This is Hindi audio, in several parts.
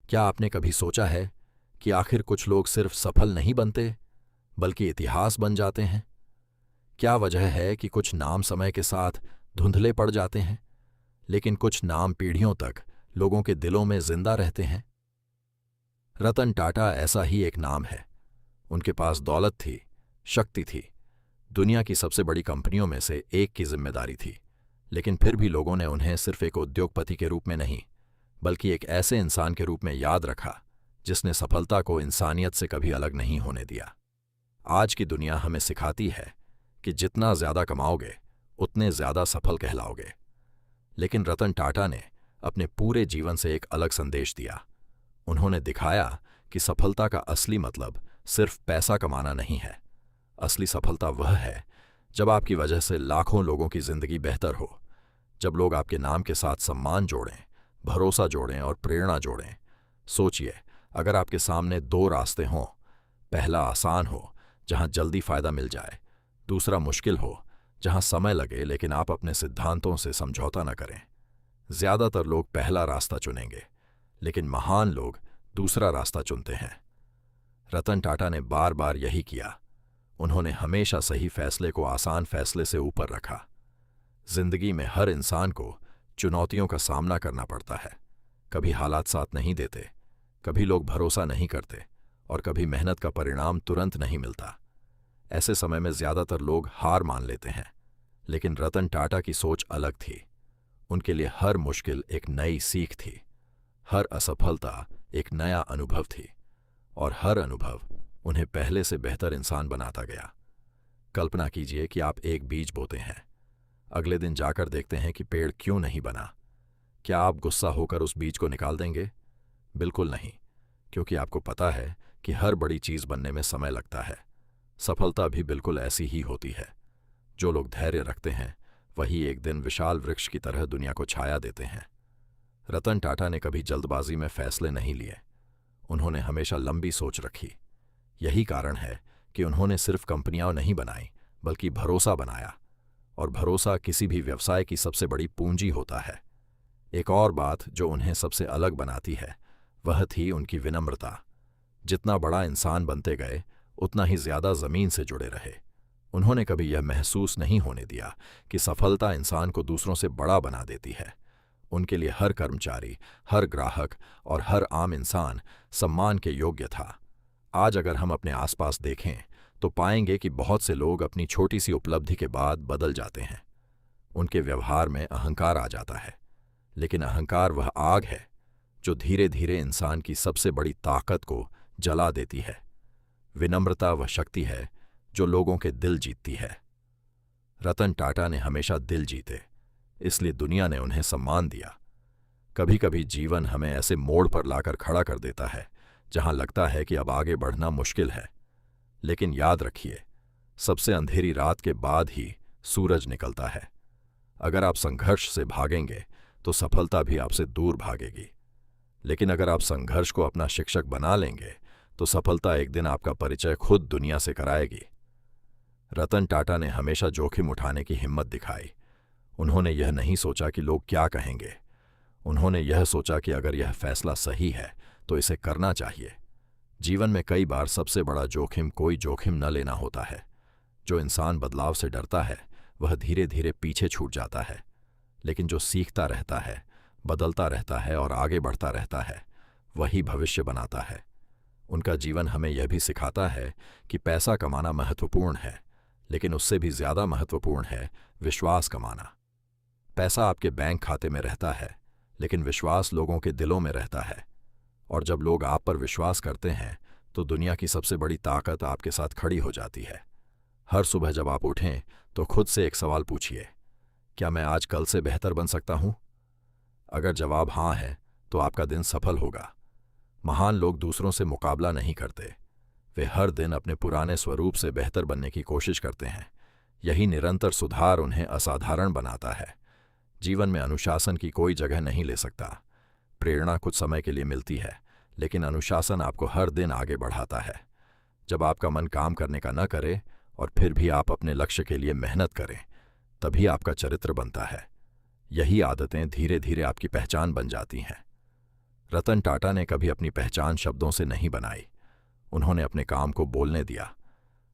क्या आपने कभी सोचा है कि आखिर कुछ लोग सिर्फ सफल नहीं बनते बल्कि इतिहास बन जाते हैं? क्या वजह है कि कुछ नाम समय के साथ धुंधले पड़ जाते हैं, लेकिन कुछ नाम पीढ़ियों तक लोगों के दिलों में जिंदा रहते हैं? रतन टाटा ऐसा ही एक नाम है। उनके पास दौलत थी, शक्ति थी, दुनिया की सबसे बड़ी कंपनियों में से एक की जिम्मेदारी थी, लेकिन फिर भी लोगों ने उन्हें सिर्फ एक उद्योगपति के रूप में नहीं, बल्कि एक ऐसे इंसान के रूप में याद रखा जिसने सफलता को इंसानियत से कभी अलग नहीं होने दिया। आज की दुनिया हमें सिखाती है कि जितना ज्यादा कमाओगे उतने ज्यादा सफल कहलाओगे, लेकिन रतन टाटा ने अपने पूरे जीवन से एक अलग संदेश दिया। उन्होंने दिखाया कि सफलता का असली मतलब सिर्फ पैसा कमाना नहीं है। असली सफलता वह है जब आपकी वजह से लाखों लोगों की जिंदगी बेहतर हो, जब लोग आपके नाम के साथ सम्मान जोड़ें, भरोसा जोड़ें और प्रेरणा जोड़ें। सोचिए, अगर आपके सामने दो रास्ते हों, पहला आसान हो जहां जल्दी फायदा मिल जाए, दूसरा मुश्किल हो जहां समय लगे लेकिन आप अपने सिद्धांतों से समझौता न करें। ज्यादातर लोग पहला रास्ता चुनेंगे, लेकिन महान लोग दूसरा रास्ता चुनते हैं। रतन टाटा ने बार बार यही किया। उन्होंने हमेशा सही फैसले को आसान फैसले से ऊपर रखा। जिंदगी में हर इंसान को चुनौतियों का सामना करना पड़ता है। कभी हालात साथ नहीं देते, कभी लोग भरोसा नहीं करते और कभी मेहनत का परिणाम तुरंत नहीं मिलता। ऐसे समय में ज्यादातर लोग हार मान लेते हैं, लेकिन रतन टाटा की सोच अलग थी। उनके लिए हर मुश्किल एक नई सीख थी, हर असफलता एक नया अनुभव थी, और हर अनुभव उन्हें पहले से बेहतर इंसान बनाता गया। कल्पना कीजिए कि आप एक बीज बोते हैं, अगले दिन जाकर देखते हैं कि पेड़ क्यों नहीं बना। क्या आप गुस्सा होकर उस बीज को निकाल देंगे? बिल्कुल नहीं, क्योंकि आपको पता है कि हर बड़ी चीज बनने में समय लगता है। सफलता भी बिल्कुल ऐसी ही होती है। जो लोग धैर्य रखते हैं वही एक दिन विशाल वृक्ष की तरह दुनिया को छाया देते हैं। रतन टाटा ने कभी जल्दबाजी में फैसले नहीं लिए। उन्होंने हमेशा लंबी सोच रखी। यही कारण है कि उन्होंने सिर्फ कंपनियां नहीं बनाई, बल्कि भरोसा बनाया, और भरोसा किसी भी व्यवसाय की सबसे बड़ी पूंजी होता है। एक और बात जो उन्हें सबसे अलग बनाती है वह थी उनकी विनम्रता। जितना बड़ा इंसान बनते गए उतना ही ज्यादा जमीन से जुड़े रहे। उन्होंने कभी यह महसूस नहीं होने दिया कि सफलता इंसान को दूसरों से बड़ा बना देती है। उनके लिए हर कर्मचारी, हर ग्राहक और हर आम इंसान सम्मान के योग्य था। आज अगर हम अपने आसपास देखें तो पाएंगे कि बहुत से लोग अपनी छोटी सी उपलब्धि के बाद बदल जाते हैं। उनके व्यवहार में अहंकार आ जाता है, लेकिन अहंकार वह आग है जो धीरे धीरे इंसान की सबसे बड़ी ताकत को जला देती है। विनम्रता वह शक्ति है जो लोगों के दिल जीतती है। रतन टाटा ने हमेशा दिल जीते, इसलिए दुनिया ने उन्हें सम्मान दिया। कभी कभी जीवन हमें ऐसे मोड़ पर लाकर खड़ा कर देता है जहां लगता है कि अब आगे बढ़ना मुश्किल है, लेकिन याद रखिए, सबसे अंधेरी रात के बाद ही सूरज निकलता है। अगर आप संघर्ष से भागेंगे तो सफलता भी आपसे दूर भागेगी, लेकिन अगर आप संघर्ष को अपना शिक्षक बना लेंगे तो सफलता एक दिन आपका परिचय खुद दुनिया से कराएगी। रतन टाटा ने हमेशा जोखिम उठाने की हिम्मत दिखाई। उन्होंने यह नहीं सोचा कि लोग क्या कहेंगे। उन्होंने यह सोचा कि अगर यह फैसला सही है तो इसे करना चाहिए। जीवन में कई बार सबसे बड़ा जोखिम कोई जोखिम न लेना होता है। जो इंसान बदलाव से डरता है वह धीरे धीरे पीछे छूट जाता है, लेकिन जो सीखता रहता है, बदलता रहता है और आगे बढ़ता रहता है, वही भविष्य बनाता है। उनका जीवन हमें यह भी सिखाता है कि पैसा कमाना महत्वपूर्ण है, लेकिन उससे भी ज्यादा महत्वपूर्ण है विश्वास कमाना। पैसा आपके बैंक खाते में रहता है, लेकिन विश्वास लोगों के दिलों में रहता है। और जब लोग आप पर विश्वास करते हैं तो दुनिया की सबसे बड़ी ताकत आपके साथ खड़ी हो जाती है। हर सुबह जब आप उठें तो खुद से एक सवाल पूछिए, क्या मैं आज कल से बेहतर बन सकता हूं? अगर जवाब हाँ है तो आपका दिन सफल होगा। महान लोग दूसरों से मुकाबला नहीं करते, वे हर दिन अपने पुराने स्वरूप से बेहतर बनने की कोशिश करते हैं। यही निरंतर सुधार उन्हें असाधारण बनाता है। जीवन में अनुशासन की कोई जगह नहीं ले सकता। प्रेरणा कुछ समय के लिए मिलती है, लेकिन अनुशासन आपको हर दिन आगे बढ़ाता है। जब आपका मन काम करने का न करे और फिर भी आप अपने लक्ष्य के लिए मेहनत करें, तभी आपका चरित्र बनता है। यही आदतें धीरे धीरे आपकी पहचान बन जाती हैं। रतन टाटा ने कभी अपनी पहचान शब्दों से नहीं बनाई, उन्होंने अपने काम को बोलने दिया।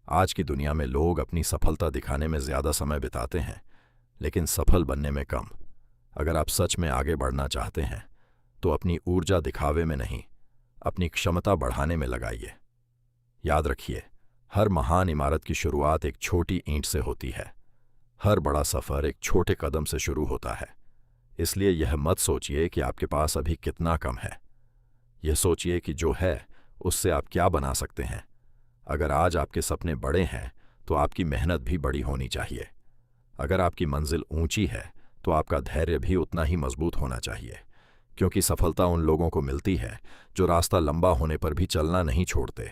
आज की दुनिया में लोग अपनी सफलता दिखाने में ज्यादा समय बिताते हैं, लेकिन सफल बनने में कम। अगर आप सच में आगे बढ़ना चाहते हैं तो अपनी ऊर्जा दिखावे में नहीं, अपनी क्षमता बढ़ाने में लगाइए। याद रखिए, हर महान इमारत की शुरुआत एक छोटी ईंट से होती है। हर बड़ा सफर एक छोटे कदम से शुरू होता है। इसलिए यह मत सोचिए कि आपके पास अभी कितना कम है, यह सोचिए कि जो है उससे आप क्या बना सकते हैं। अगर आज आपके सपने बड़े हैं तो आपकी मेहनत भी बड़ी होनी चाहिए। अगर आपकी मंजिल ऊंची है तो आपका धैर्य भी उतना ही मजबूत होना चाहिए, क्योंकि सफलता उन लोगों को मिलती है जो रास्ता लंबा होने पर भी चलना नहीं छोड़ते।